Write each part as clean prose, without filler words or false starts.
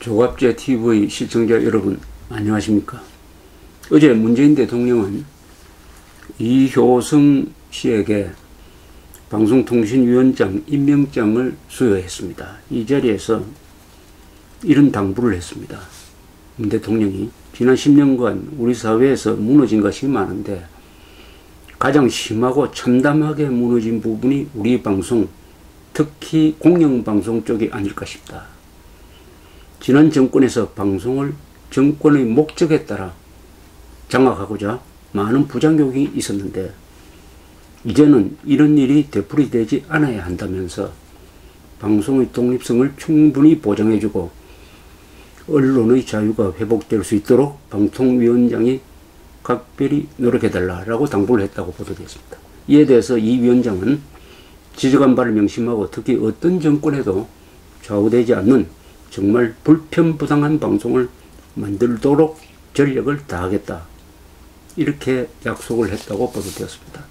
조갑제 TV 시청자 여러분 안녕하십니까. 어제 문재인 대통령은 이효성 씨에게 방송통신위원장 임명장을 수여했습니다. 이 자리에서 이런 당부를 했습니다. 문 대통령이 지난 10년간 우리 사회에서 무너진 것이 많은데 가장 심하고 참담하게 무너진 부분이 우리 방송, 특히 공영방송 쪽이 아닐까 싶다. 지난 정권에서 방송을 정권의 목적에 따라 장악하고자 많은 부작용이 있었는데 이제는 이런 일이 되풀이되지 않아야 한다면서 방송의 독립성을 충분히 보장해주고 언론의 자유가 회복될 수 있도록 방통위원장이 각별히 노력해달라고 당부를 했다고 보도됐습니다. 이에 대해서 이 위원장은 지적한 바를 명심하고 특히 어떤 정권에도 좌우되지 않는 정말 불편부당한 방송을 만들도록 전력을 다하겠다. 이렇게 약속을 했다고 보도되었습니다.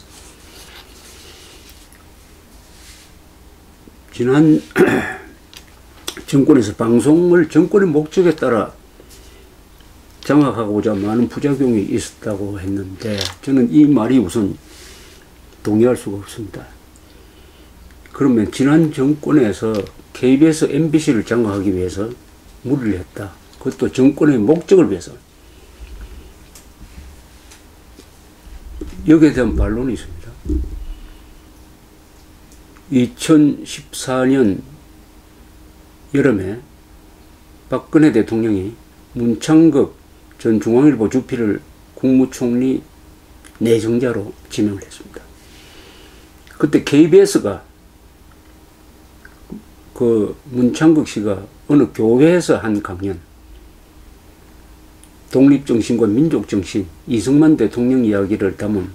지난 정권에서 방송을 정권의 목적에 따라 장악하고자 많은 부작용이 있었다고 했는데 저는 이 말이 우선 동의할 수가 없습니다. 그러면 지난 정권에서 KBS, MBC를 장악하기 위해서 무리를 했다. 그것도 정권의 목적을 위해서. 여기에 대한 반론이 있습니다. 2014년 여름에 박근혜 대통령이 문창극 전 중앙일보 주필을 국무총리 내정자로 지명을 했습니다. 그때 KBS가 그 문창극 씨가 어느 교회에서 한 강연, 독립정신과 민족정신, 이승만 대통령 이야기를 담은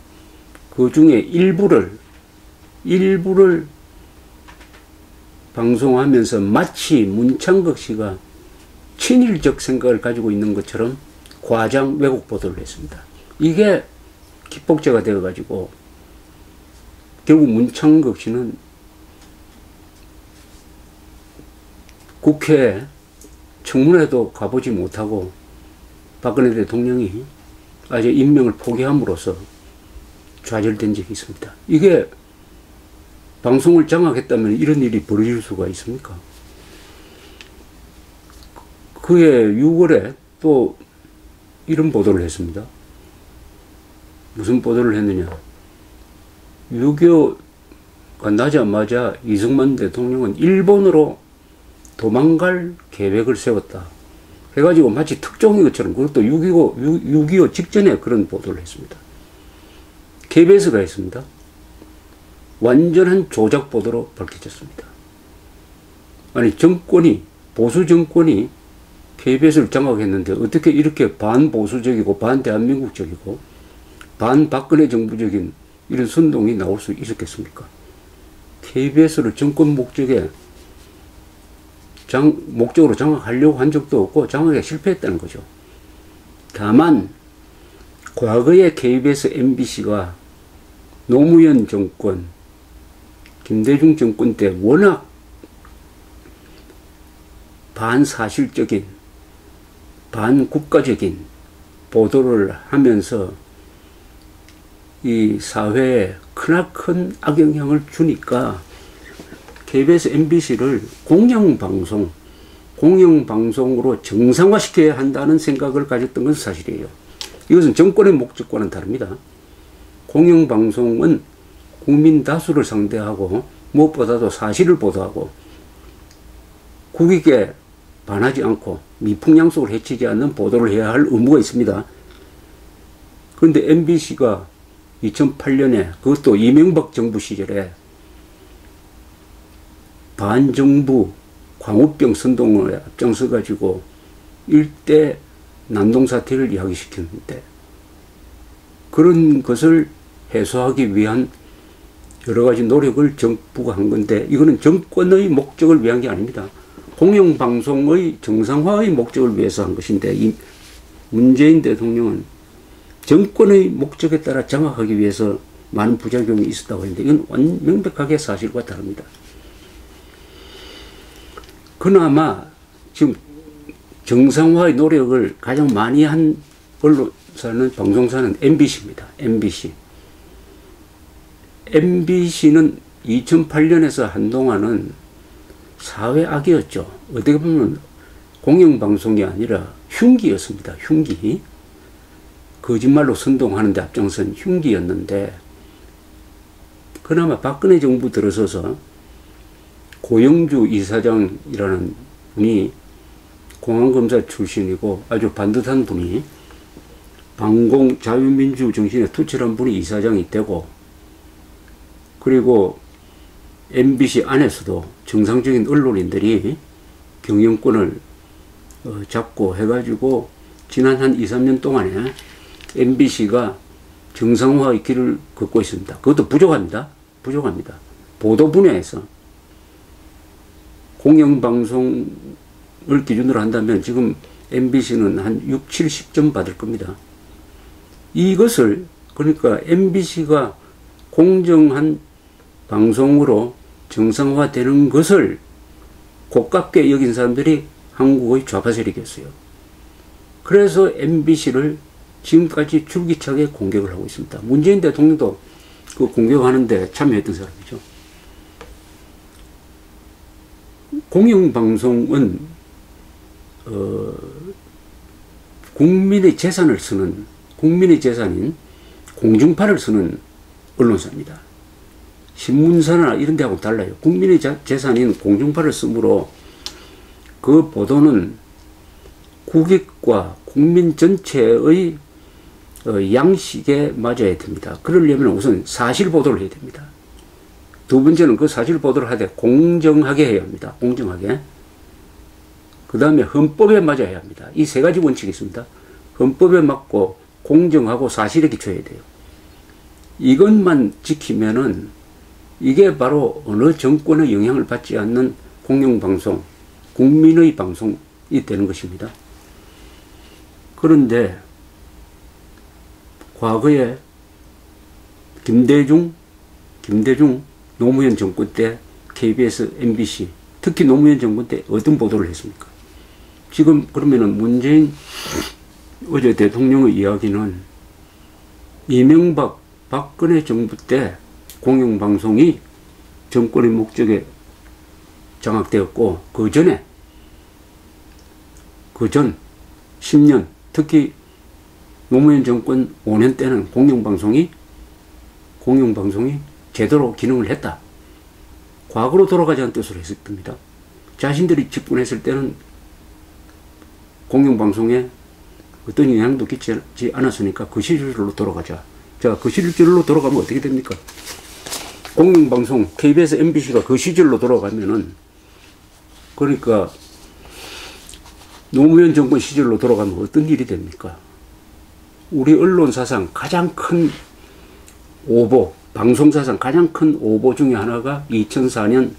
그 중에 일부를 방송하면서 마치 문창극 씨가 친일적 생각을 가지고 있는 것처럼 과장 왜곡 보도를 했습니다. 이게 기폭제가 되어가지고 결국 문창극 씨는 국회 청문회도 가보지 못하고 박근혜 대통령이 아예 임명을 포기함으로써 좌절된 적이 있습니다. 이게 방송을 장악했다면 이런 일이 벌어질 수가 있습니까? 그해 6월에 또 이런 보도를 했습니다. 무슨 보도를 했느냐. 6.25가 나자마자 이승만 대통령은 일본으로 도망갈 계획을 세웠다. 해가지고 마치 특종인 것처럼 그것도 6.25 직전에 그런 보도를 했습니다. KBS가 했습니다. 완전한 조작 보도로 밝혀졌습니다. 아니 정권이 보수 정권이 KBS를 장악했는데 어떻게 이렇게 반보수적이고 반대한민국적이고 반박근혜 정부적인 이런 선동이 나올 수 있었겠습니까? KBS를 정권 목적으로 장악하려고 한 적도 없고 장악에 실패했다는 거죠. 다만 과거에 KBS, MBC가 노무현 정권, 김대중 정권 때 워낙 반사실적인, 반국가적인 보도를 하면서 이 사회에 크나큰 악영향을 주니까 KBS, MBC를 공영방송으로 정상화시켜야 한다는 생각을 가졌던 것은 사실이에요. 이것은 정권의 목적과는 다릅니다. 공영방송은 국민 다수를 상대하고 무엇보다도 사실을 보도하고 국익에 반하지 않고 미풍양속을 해치지 않는 보도를 해야 할 의무가 있습니다. 그런데 MBC가 2008년에 그것도 이명박 정부 시절에 반정부 광우병 선동을 앞장서 가지고 일대 난동사태를 이야기시켰는데 그런 것을 해소하기 위한 여러 가지 노력을 정부가 한 건데 이거는 정권의 목적을 위한 게 아닙니다. 공영방송의 정상화의 목적을 위해서 한 것인데 이 문재인 대통령은 정권의 목적에 따라 장악하기 위해서 많은 부작용이 있었다고 했는데 이건 명백하게 사실과 다릅니다. 그나마 지금 정상화의 노력을 가장 많이 한 언론사는, 방송사는 MBC입니다. MBC. MBC는 2008년에서 한동안은 사회악이었죠. 어떻게 보면 공영방송이 아니라 흉기였습니다. 흉기. 거짓말로 선동하는 데 앞장선 흉기였는데, 그나마 박근혜 정부 들어서서 고영주 이사장이라는 분이 공안검사 출신이고 아주 반듯한 분이, 반공 자유민주 정신에 투철한 분이 이사장이 되고, 그리고 MBC 안에서도 정상적인 언론인들이 경영권을 잡고 해가지고 지난 한 2, 3년 동안에 MBC가 정상화의 길을 걷고 있습니다. 그것도 부족합니다. 부족합니다. 보도 분야에서 공영방송을 기준으로 한다면 지금 MBC는 한 6, 70점 받을 겁니다. 이것을, 그러니까 MBC가 공정한 방송으로 정상화되는 것을 고깝게 여긴 사람들이 한국의 좌파 세력이었어요. 그래서 MBC를 지금까지 줄기차게 공격을 하고 있습니다. 문재인 대통령도 그 공격하는데 참여했던 사람이죠. 공영방송은 국민의 재산을 쓰는, 국민의 재산인 공중파를 쓰는 언론사입니다. 신문사나 이런 데하고 달라요. 국민의 재산인 공중파를 쓰므로 그 보도는 국익과 국민 전체의 양식에 맞아야 됩니다. 그러려면 우선 사실 보도를 해야 됩니다. 두 번째는 그 사실 보도를 하되 공정하게 해야 합니다. 공정하게. 그 다음에 헌법에 맞아야 합니다. 이 세 가지 원칙이 있습니다. 헌법에 맞고 공정하고 사실에 기초해야 돼요. 이것만 지키면은 이게 바로 어느 정권의 영향을 받지 않는 공영방송, 국민의 방송이 되는 것입니다. 그런데 과거에 김대중 노무현 정권 때 KBS, MBC, 특히 노무현 정권 때 어떤 보도를 했습니까? 지금 그러면은 문재인 어제 대통령의 이야기는 이명박, 박근혜 정부 때 공영방송이 정권의 목적에 장악되었고, 그 전 10년, 특히 노무현 정권 5년 때는 공영방송이 제대로 기능을 했다. 과거로 돌아가자는 뜻으로 했을 겁니다. 자신들이 집권했을 때는 공영방송에 어떤 영향도 끼치지 않았으니까 그 시절로 돌아가자. 자, 그 시절로 돌아가면 어떻게 됩니까? 공영방송, KBS, MBC가 그 시절로 돌아가면은, 그러니까 노무현 정권 시절로 돌아가면 어떤 일이 됩니까? 우리 언론사상 가장 큰 오보, 방송사상 가장 큰 오보 중에 하나가 2004년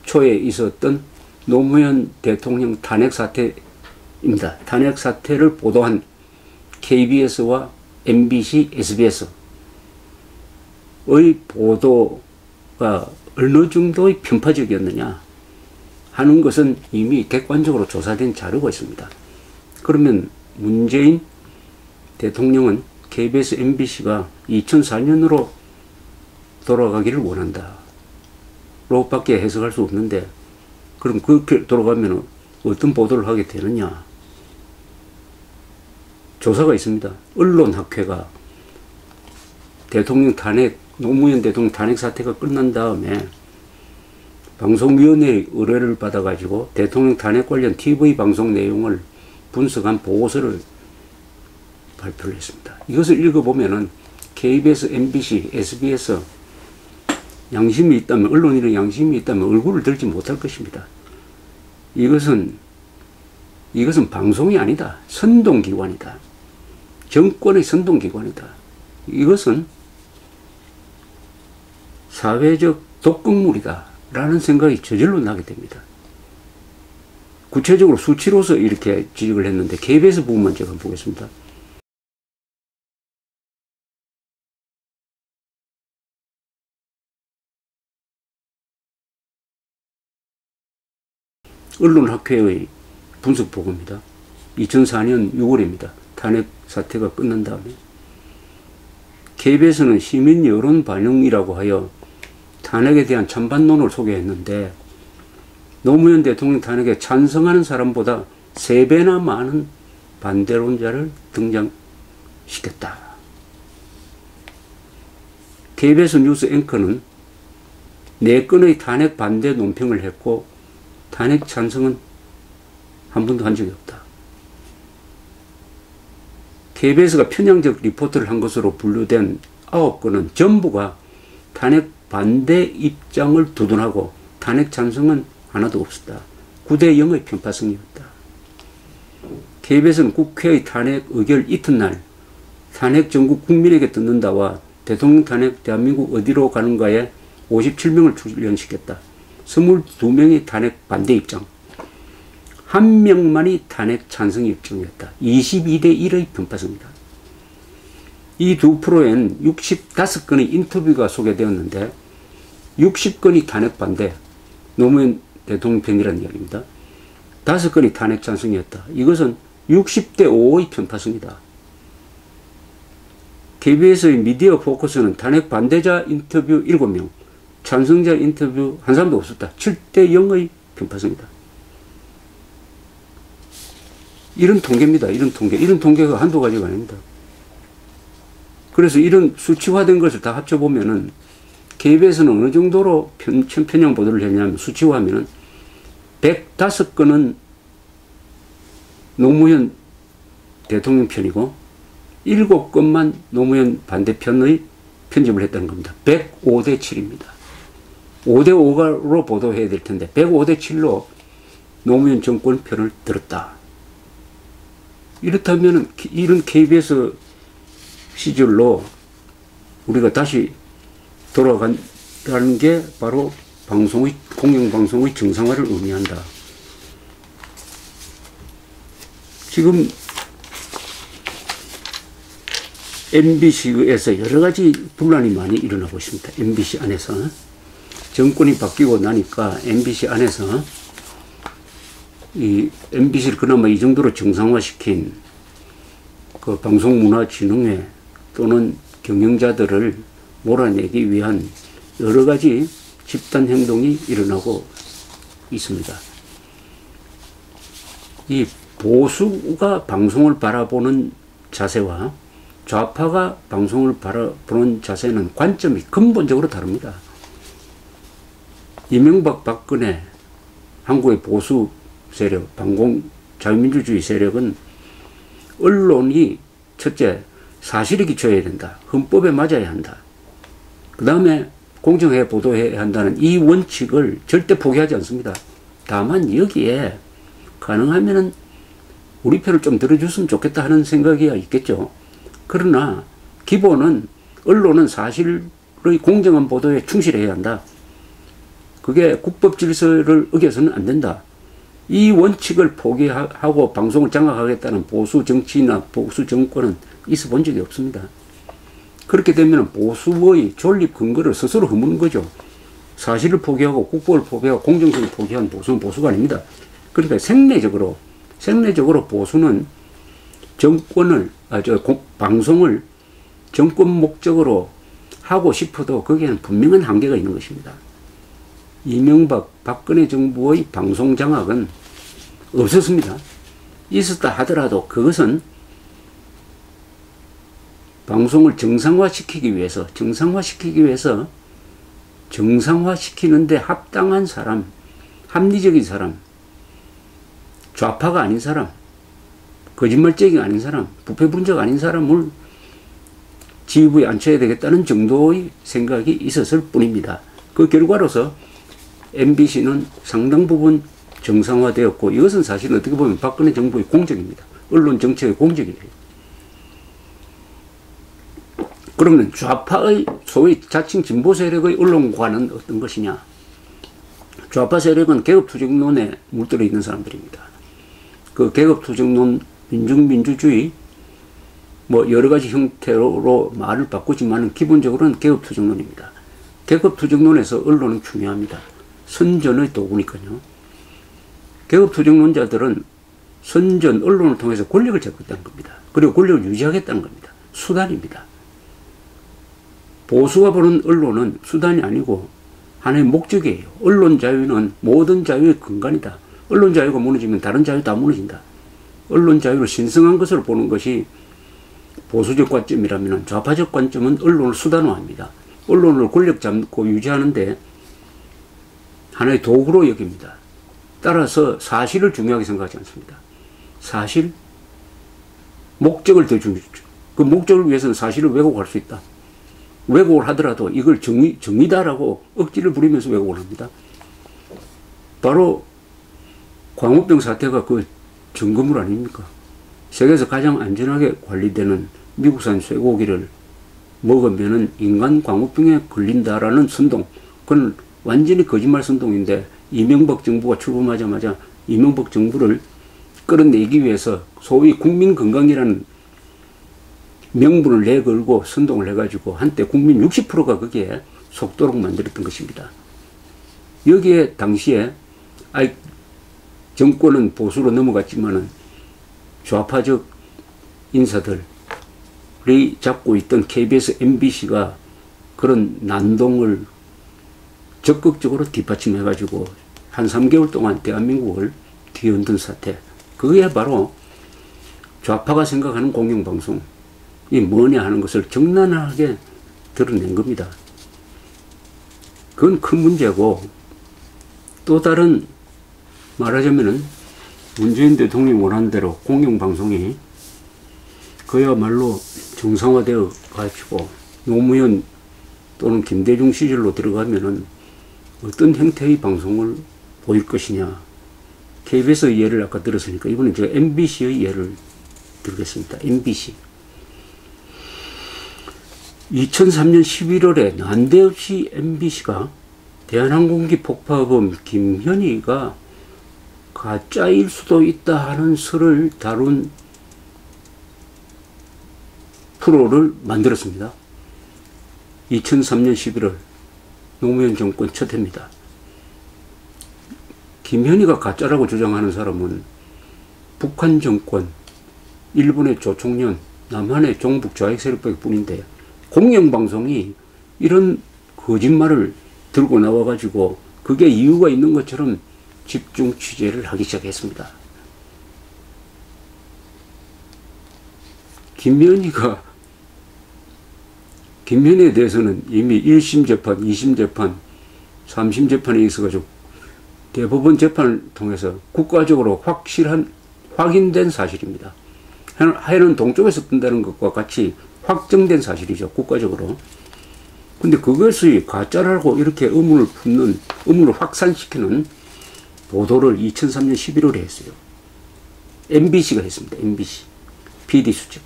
초에 있었던 노무현 대통령 탄핵 사태입니다. 탄핵 사태를 보도한 KBS와 MBC, SBS의 보도가 어느 정도의 편파적이었느냐 하는 것은 이미 객관적으로 조사된 자료가 있습니다. 그러면 문재인 대통령은 KBS, MBC가 2004년으로 돌아가기를 원한다 로 밖에 해석할 수 없는데, 그럼 그렇게 돌아가면 어떤 보도를 하게 되느냐? 조사가 있습니다. 언론학회가 노무현 대통령 탄핵 사태가 끝난 다음에 방송위원회의 의뢰를 받아가지고 대통령 탄핵 관련 TV 방송 내용을 분석한 보고서를 발표를 했습니다. 이것을 읽어보면은 KBS, MBC, SBS 양심이 있다면, 언론인의 양심이 있다면 얼굴을 들지 못할 것입니다. 이것은 방송이 아니다. 선동기관이다. 정권의 선동기관이다. 이것은 사회적 독극물이다 라는 생각이 저절로 나게 됩니다. 구체적으로 수치로서 이렇게 지적을 했는데, KBS 부분만 제가 보겠습니다. 언론학회의 분석 보고입니다. 2004년 6월입니다. 탄핵 사태가 끝난 다음에 KBS는 시민 여론 반영이라고 하여 탄핵에 대한 찬반론을 소개했는데 노무현 대통령 탄핵에 찬성하는 사람보다 3배나 많은 반대론자를 등장시켰다. KBS 뉴스 앵커는 4건의 탄핵 반대 논평을 했고 탄핵 찬성은 한 번도 한 적이 없다. KBS가 편향적 리포트를 한 것으로 분류된 9건은 전부가 탄핵 반대 입장을 두둔하고 탄핵 찬성은 하나도 없었다. 9대 0의 편파성이었다. KBS는 국회의 탄핵 의결 이튿날 탄핵 전국 국민에게 듣는다와 대통령 탄핵 대한민국 어디로 가는가에 57명을 출연시켰다. 22명이 탄핵 반대 입장, 1명만이 탄핵 찬성 입장이었다. 22대 1의 편파성이다. 이 두 프로엔 65건의 인터뷰가 소개되었는데 60건이 탄핵 반대, 노무현 대통령 편이라는 이야기입니다. 5건이 탄핵 찬성이었다. 이것은 60대 5의 편파성이다. KBS의 미디어 포커스는 탄핵 반대자 인터뷰 7명, 찬성자 인터뷰 한 사람도 없었다. 7대 0의 편파성이다. 이런 통계입니다. 이런 통계. 이런 통계가 한두 가지가 아닙니다. 그래서 이런 수치화된 것을 다 합쳐보면은 KBS는 어느 정도로 편향 보도를 했냐면 수치화하면은 105건은 노무현 대통령 편이고 7건만 노무현 반대편의 편집을 했다는 겁니다. 105대 7입니다. 5대 5로 보도해야 될 텐데 105대 7로 노무현 정권 편을 들었다. 이렇다면 이런 KBS 시절로 우리가 다시 돌아간다는 게 바로 공영방송의 정상화를 의미한다. 지금 MBC에서 여러 가지 분란이 많이 일어나고 있습니다. MBC 안에서. 정권이 바뀌고 나니까 MBC 안에서 이 MBC를 그나마 이 정도로 정상화시킨 그 방송문화진흥회 또는 경영자들을 몰아내기 위한 여러 가지 집단 행동이 일어나고 있습니다. 이 보수가 방송을 바라보는 자세와 좌파가 방송을 바라보는 자세는 관점이 근본적으로 다릅니다. 이명박 박근혜 한국의 보수 세력, 반공 자유민주주의 세력은 언론이 첫째 사실에 기초해야 된다. 헌법에 맞아야 한다. 그 다음에 공정해 보도해야 한다는 이 원칙을 절대 포기하지 않습니다. 다만 여기에 가능하면은 우리 편을 좀 들어줬으면 좋겠다 하는 생각이야 있겠죠. 그러나 기본은 언론은 사실의 공정한 보도에 충실해야 한다. 그게 국법 질서를 어겨서는 안 된다. 이 원칙을 포기하고 방송을 장악하겠다는 보수 정치나 보수 정권은 있어 본 적이 없습니다. 그렇게 되면 보수의 존립 근거를 스스로 허무는 거죠. 사실을 포기하고 국법을 포기하고 공정성을 포기한 보수는 보수가 아닙니다. 그러니까 생내적으로 보수는 정권을, 방송을 정권 목적으로 하고 싶어도 거기에는 분명한 한계가 있는 것입니다. 이명박, 박근혜 정부의 방송 장악은 없었습니다. 있었다 하더라도 그것은 방송을 정상화시키기 위해서 정상화시키는데 합당한 사람, 합리적인 사람, 좌파가 아닌 사람, 거짓말쟁이가 아닌 사람, 부패분자가 아닌 사람을 지휘부에 앉혀야 되겠다는 정도의 생각이 있었을 뿐입니다. 그 결과로서 MBC는 상당 부분 정상화되었고 이것은 사실 어떻게 보면 박근혜 정부의 공적입니다. 언론 정책의 공적이에요. 그러면 좌파의 소위 자칭 진보 세력의 언론과는 어떤 것이냐? 좌파 세력은 개혁투쟁론에 물들어 있는 사람들입니다. 그 개혁투쟁론, 민중민주주의, 뭐 여러 가지 형태로 말을 바꾸지만 기본적으로는 개혁투쟁론입니다. 개혁투쟁론에서 언론은 중요합니다. 선전의 도구니까요. 개혁투쟁론자들은 선전 언론을 통해서 권력을 잡고 있다는 겁니다. 그리고 권력을 유지하겠다는 겁니다. 수단입니다. 보수가 보는 언론은 수단이 아니고 하나의 목적이에요. 언론 자유는 모든 자유의 근간이다. 언론 자유가 무너지면 다른 자유 다 무너진다. 언론 자유를 신성한 것으로 보는 것이 보수적 관점이라면 좌파적 관점은 언론을 수단화합니다. 언론을 권력 잡고 유지하는데 하나의 도구로 여깁니다. 따라서 사실을 중요하게 생각하지 않습니다. 사실, 목적을 더 중요하죠. 그 목적을 위해서는 사실을 왜곡할 수 있다. 왜곡을 하더라도 이걸 정의다라고 억지를 부리면서 왜곡을 합니다. 바로 광우병 사태가 그 증거물 아닙니까? 세계에서 가장 안전하게 관리되는 미국산 쇠고기를 먹으면은 인간 광우병에 걸린다라는 선동, 그건 완전히 거짓말 선동인데 이명박 정부가 출범하자마자 이명박 정부를 끌어내기 위해서 소위 국민건강이라는 명분을 내걸고 선동을 해가지고 한때 국민 60%가 거기에 속도록 만들었던 것입니다. 여기에 당시에 정권은 보수로 넘어갔지만은 좌파적 인사들이 잡고 있던 KBS, MBC가 그런 난동을 적극적으로 뒷받침해가지고 한 3개월 동안 대한민국을 뒤흔든 사태. 그게 바로 좌파가 생각하는 공영방송이 뭐냐 하는 것을 적나라하게 드러낸 겁니다. 그건 큰 문제고, 또 다른 말하자면은 문재인 대통령이 원하는 대로 공영방송이 그야말로 정상화되어 가지고 노무현 또는 김대중 시절로 들어가면은 어떤 형태의 방송을 보일 것이냐. KBS의 예를 아까 들었으니까 이번엔 제가 MBC의 예를 들겠습니다. MBC. 2003년 11월에 난데없이 MBC가 대한항공기 폭파범 김현희가 가짜일 수도 있다 하는 설을 다룬 프로를 만들었습니다. 2003년 11월 노무현 정권 첫 해입니다. 김현희가 가짜라고 주장하는 사람은 북한 정권, 일본의 조총련, 남한의 종북 좌익 세력밖에 뿐인데 공영방송이 이런 거짓말을 들고 나와가지고 그게 이유가 있는 것처럼 집중 취재를 하기 시작했습니다. 김현희에 대해서는 이미 1심 재판, 2심 재판, 3심 재판에 있어가지고 대법원 재판을 통해서 국가적으로 확인된 사실입니다. 해는 동쪽에서 뜬다는 것과 같이 확정된 사실이죠. 국가적으로. 근데 그것이 가짜라고 이렇게 의문을 확산시키는 보도를 2003년 11월에 했어요. MBC가 했습니다. MBC. PD수첩.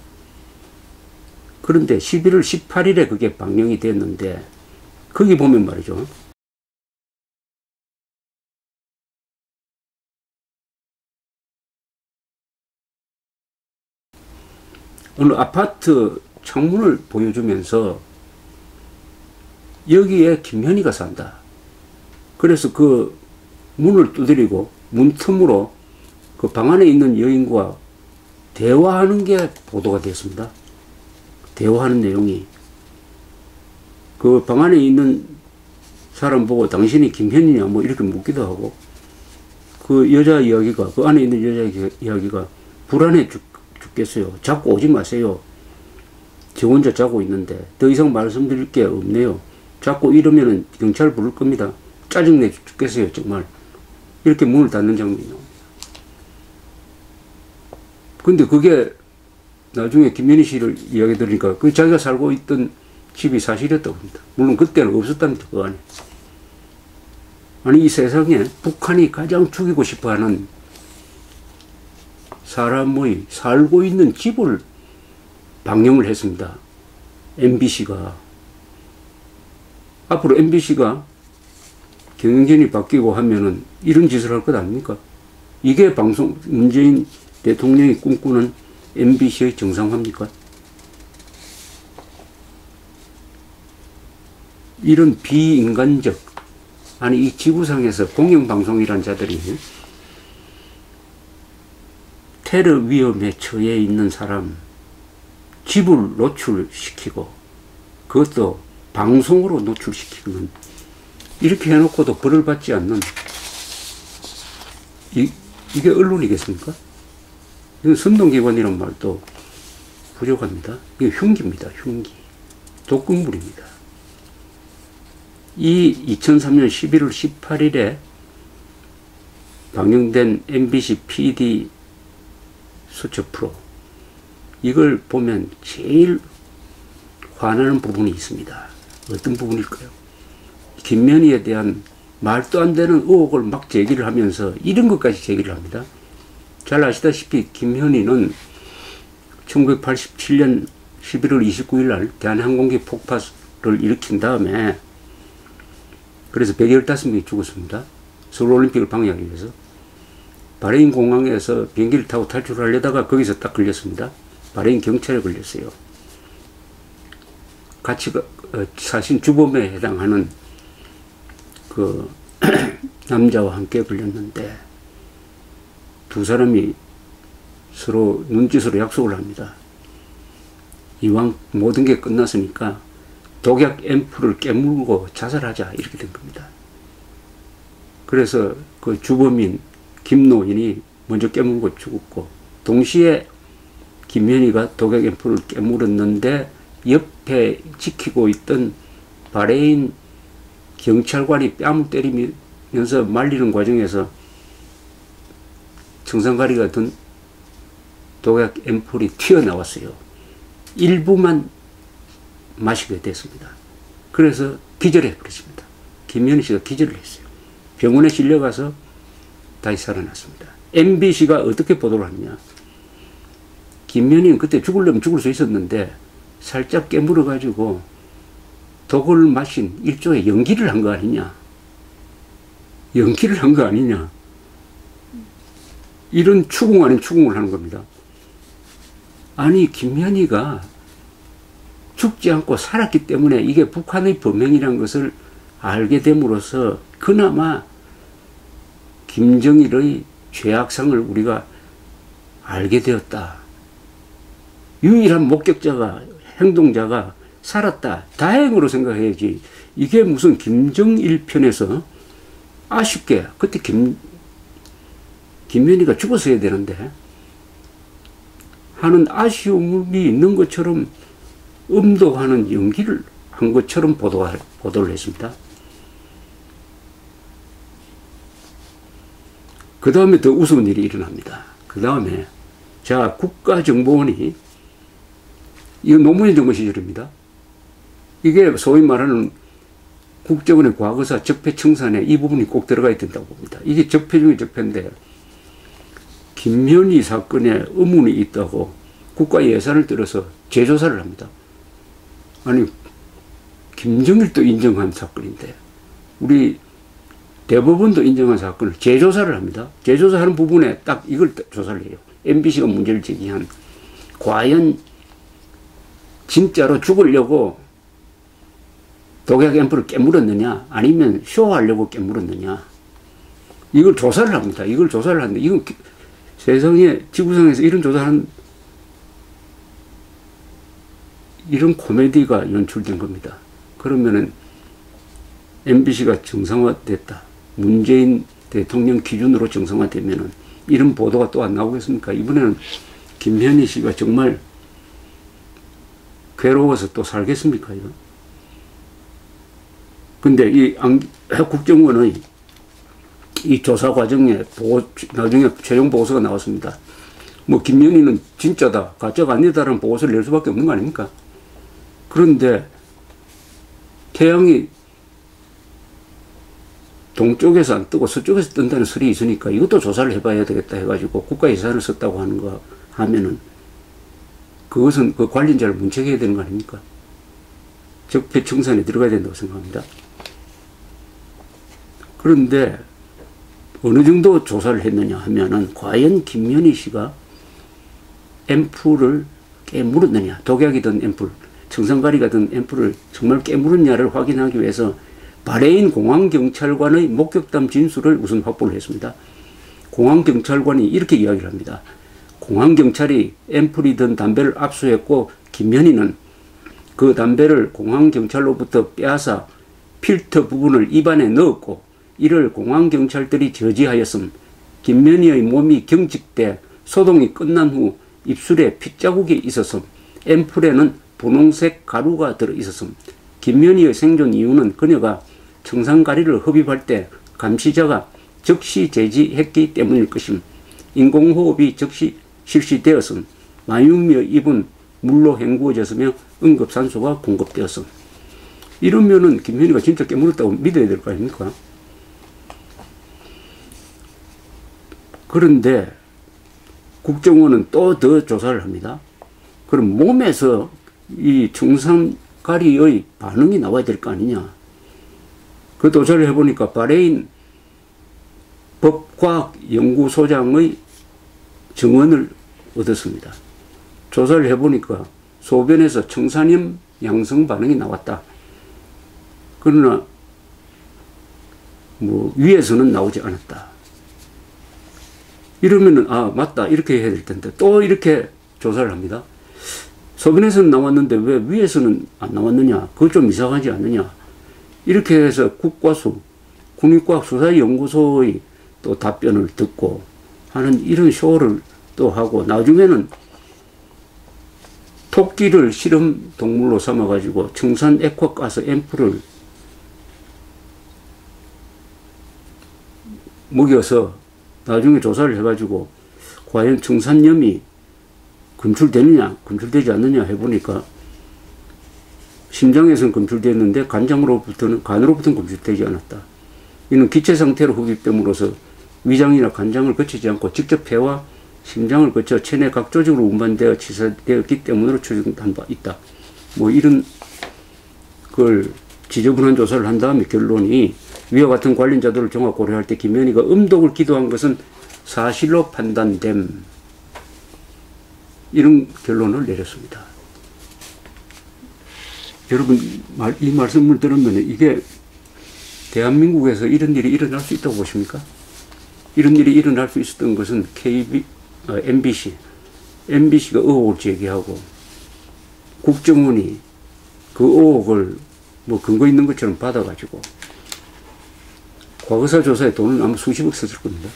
그런데 11월 18일에 그게 방영이 됐는데 거기 보면 말이죠. 어느 아파트 창문을 보여주면서 여기에 김현희가 산다. 그래서 그 문을 두드리고 문틈으로 그 방 안에 있는 여인과 대화하는 게 보도가 됐습니다. 대화하는 내용이 그 방 안에 있는 사람 보고 당신이 김현희냐 뭐 이렇게 묻기도 하고 그 여자 이야기가 그 안에 있는 여자 이야기가 불안해 죽겠어요. 자꾸 오지 마세요. 저 혼자 자고 있는데 더 이상 말씀드릴 게 없네요. 자꾸 이러면은 경찰 부를 겁니다. 짜증내 죽겠어요. 정말. 이렇게 문을 닫는 장면이 나옵니다. 근데 그게 나중에 김현희 씨를 이야기 들으니까 그 자기가 살고 있던 집이 사실이었다고 합니다. 물론 그때는 없었답니다. 그 안에. 아니 이 세상에 북한이 가장 죽이고 싶어하는 사람의 살고 있는 집을 방영을 했습니다. MBC가. 앞으로 MBC가 경영진이 바뀌고 하면은 이런 짓을 할 것 아닙니까? 이게 문재인 대통령이 꿈꾸는 MBC의 정상화입니까? 이런 비인간적, 아니 이 지구상에서 공영방송이라는 자들이 테러 위험에 처해 있는 사람 집을 노출시키고 그것도 방송으로 노출시키는 이렇게 해놓고도 벌을 받지 않는 이게 언론이겠습니까? 이건 선동기관이란 말도 부족합니다. 이게 흉기입니다. 흉기. 독극물입니다. 이 2003년 11월 18일에 방영된 MBC PD 수첩 프로 이걸 보면 제일 화나는 부분이 있습니다. 어떤 부분일까요? 김면희에 대한 말도 안 되는 의혹을 막 제기를 하면서 이런 것까지 제기를 합니다. 잘 아시다시피 김현희는 1987년 11월 29일 날 대한항공기 폭파를 일으킨 다음에 그래서 115명이 죽었습니다. 서울올림픽을 방해하기 위해서. 바레인 공항에서 비행기를 타고 탈출하려다가 거기서 딱 걸렸습니다. 바레인 경찰에 걸렸어요. 같이 사신 주범에 해당하는 그 남자와 함께 걸렸는데 두 사람이 서로 눈짓으로 약속을 합니다. 이왕 모든 게 끝났으니까 독약 앰플을 깨물고 자살하자 이렇게 된 겁니다. 그래서 그 주범인 김노인이 먼저 깨물고 죽었고 동시에 김현희가 독약 앰플을 깨물었는데 옆에 지키고 있던 바레인 경찰관이 뺨을 때리면서 말리는 과정에서 청산가리가 든 독약 앰플이 튀어나왔어요. 일부만 마시게 됐습니다. 그래서 기절해 버렸습니다. 김현희 씨가 기절을 했어요. 병원에 실려가서 다시 살아났습니다. MBC가 어떻게 보도를 하느냐. 김현희는 그때 죽으려면 죽을 수 있었는데 살짝 깨물어 가지고 독을 마신 일종의 연기를 한 거 아니냐. 연기를 한 거 아니냐. 이런 추궁 아닌 추궁을 하는 겁니다. 아니 김현희가 죽지 않고 살았기 때문에 이게 북한의 범행이라는 것을 알게 됨으로써 그나마 김정일의 죄악상을 우리가 알게 되었다. 유일한 목격자가 행동자가 살았다. 다행으로 생각해야지. 이게 무슨 김정일 편에서 아쉽게 그때 김현희가 죽었어야 되는데 하는 아쉬움이 있는 것처럼 음도하는 연기를 한 것처럼 보도를 했습니다. 그 다음에 더 우스운 일이 일어납니다. 그 다음에 자 국가정보원이 이거 노무현 정부 시절입니다. 이게 소위 말하는 국정원의 과거사 적폐청산에 이 부분이 꼭 들어가야 된다고 봅니다. 이게 적폐 중에 적폐인데 김현희 사건에 의문이 있다고 국가 예산을 들여서 재조사를 합니다. 아니 김정일도 인정한 사건인데 우리 대법원도 인정한 사건을 재조사를 합니다. 재조사하는 부분에 딱 이걸 조사를 해요. MBC가 문제를 제기한 과연 진짜로 죽으려고 독약 앰플을 깨물었느냐 아니면 쇼하려고 깨물었느냐 이걸 조사를 합니다. 이걸 조사를 하는데 이건 세상에 지구상에서 이런 조사하는 이런 코미디가 연출된 겁니다. 그러면은 MBC가 정상화됐다. 문재인 대통령 기준으로 정상화되면은 이런 보도가 또 안 나오겠습니까? 이번에는 김현희 씨가 정말 괴로워서 또 살겠습니까, 이거? 근데 이 국정원의 이 조사 과정에 나중에 최종 보고서가 나왔습니다. 뭐 김현희는 진짜다, 가짜가 아니다라는 보고서를 낼 수밖에 없는 거 아닙니까? 그런데 태양이 동쪽에서 안 뜨고 서쪽에서 뜬다는 설이 있으니까 이것도 조사를 해봐야 되겠다 해가지고 국가 예산을 썼다고 하는 거 하면은 그것은 그 관련자를 문책해야 되는 거 아닙니까? 적폐청산에 들어가야 된다고 생각합니다. 그런데 어느 정도 조사를 했느냐 하면은 과연 김현희 씨가 앰플을 깨물었느냐, 독약이든 앰플, 청산가리가 든 앰플을 정말 깨물었냐를 확인하기 위해서 바레인 공항경찰관의 목격담 진술을 우선 확보를 했습니다. 공항경찰관이 이렇게 이야기를 합니다. 공항경찰이 앰플이 든 담배를 압수했고 김현희는 그 담배를 공항경찰로부터 빼앗아 필터 부분을 입안에 넣었고 이를 공항경찰들이 저지하였음. 김현희의 몸이 경직돼 소동이 끝난 후 입술에 핏자국이 있었음. 앰플에는 분홍색 가루가 들어있었음. 김현희의 생존 이유는 그녀가 청산가리를 흡입할 때 감시자가 즉시 제지했기 때문일 것임. 인공호흡이 즉시 실시되었음. 마유미의 입은 물로 헹구어졌으며 응급산소가 공급되었음. 이러면은 김현희가 진짜 깨물었다고 믿어야 될 거 아닙니까? 그런데 국정원은 또 더 조사를 합니다. 그럼 몸에서 이 청산가리의 반응이 나와야 될 거 아니냐. 그 조사를 해보니까 바레인 법과학연구소장의 증언을 얻었습니다. 조사를 해보니까 소변에서 청산염 양성 반응이 나왔다. 그러나 위에서는 나오지 않았다. 이러면은 맞다 이렇게 해야 될 텐데 또 이렇게 조사를 합니다. 소변에서는 나왔는데 왜 위에서는 안 나왔느냐, 그거 좀 이상하지 않느냐. 이렇게 해서 국립과학수사연구소의 또 답변을 듣고 하는 이런 쇼를 또 하고, 나중에는 토끼를 실험 동물로 삼아가지고 청산 액화가스 앰플을 먹여서 나중에 조사를 해가지고 과연 청산염이 검출되느냐 검출되지 않느냐 해보니까 심장에서는 검출됐는데 간으로부터는 검출되지 않았다. 이는 기체 상태로 흡입됨으로써 위장이나 간장을 거치지 않고 직접 폐와 심장을 거쳐 체내 각 조직으로 운반되어 치사되었기 때문으로 추정한 바 있다. 이런 걸 지저분한 조사를 한 다음에 결론이 위와 같은 관련자들을 종합 고려할 때 김현희가 음독을 기도한 것은 사실로 판단됨. 이런 결론을 내렸습니다. 여러분, 이 말씀을 들으면 이게 대한민국에서 이런 일이 일어날 수 있다고 보십니까? 이런 일이 일어날 수 있었던 것은 MBC가 의혹을 제기하고 국정원이 그 의혹을 근거 있는 것처럼 받아가지고 과거사 조사에 돈을 아마 수십억 썼을 겁니다.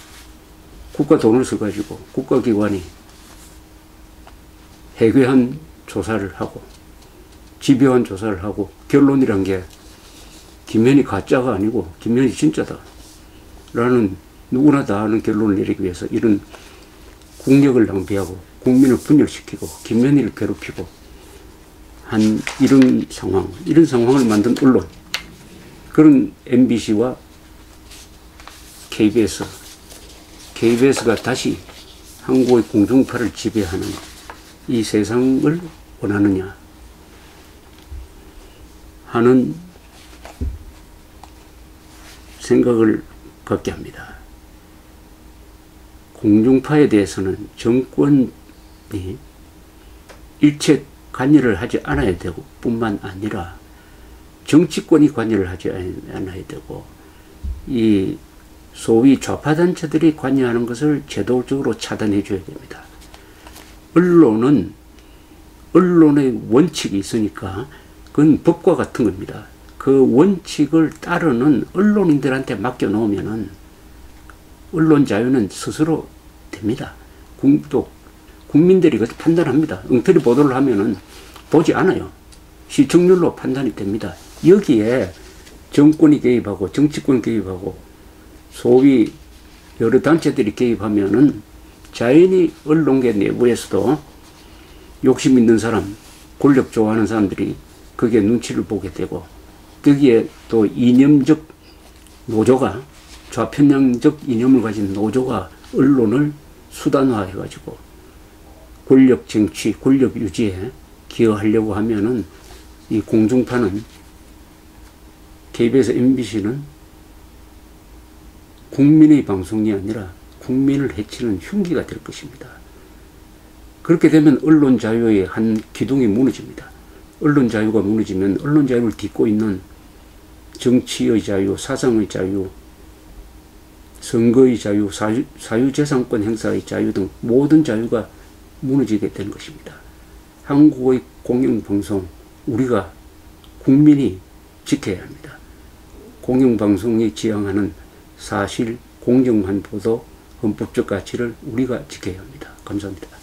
국가 돈을 써가지고 국가기관이 해괴한 조사를 하고 집요한 조사를 하고 결론이란 게 김현희 가짜가 아니고 김현희 진짜다 라는 누구나 다 아는 결론을 내리기 위해서 이런 국력을 낭비하고 국민을 분열시키고 김현희를 괴롭히고 한 이런 상황을 만든 언론, 그런 MBC와 KBS가 다시 한국의 공중파를 지배하는 이 세상을 원하느냐 하는 생각을 갖게 합니다. 공중파에 대해서는 정권이 일체 관여를 하지 않아야 되고 뿐만 아니라 정치권이 관여를 하지 않아야 되고 이 소위 좌파단체들이 관여하는 것을 제도적으로 차단해 줘야 됩니다. 언론의 원칙이 있으니까 그건 법과 같은 겁니다. 그 원칙을 따르는 언론인들한테 맡겨놓으면은 언론 자유는 스스로 됩니다. 또 국민들이 그것을 판단합니다. 엉터리 보도를 하면은 보지 않아요. 시청률로 판단이 됩니다. 여기에 정권이 개입하고 정치권이 개입하고 소위 여러 단체들이 개입하면은 자연히 언론계 내부에서도 욕심 있는 사람, 권력 좋아하는 사람들이 거기에 눈치를 보게 되고, 거기에 또 이념적 노조가, 좌편향적 이념을 가진 노조가 언론을 수단화해가지고 권력 쟁취, 권력 유지에 기여하려고 하면은 이 공중파는, KBS, MBC는 국민의 방송이 아니라 국민을 해치는 흉기가 될 것입니다. 그렇게 되면 언론 자유의 한 기둥이 무너집니다. 언론 자유가 무너지면 언론 자유를 딛고 있는 정치의 자유, 사상의 자유, 선거의 자유, 사유재산권 행사의 자유 등 모든 자유가 무너지게 되는 것입니다. 한국의 공영방송, 우리가 국민이 지켜야 합니다. 공영방송이 지향하는 사실, 공정한 보도, 헌법적 가치를 우리가 지켜야 합니다. 감사합니다.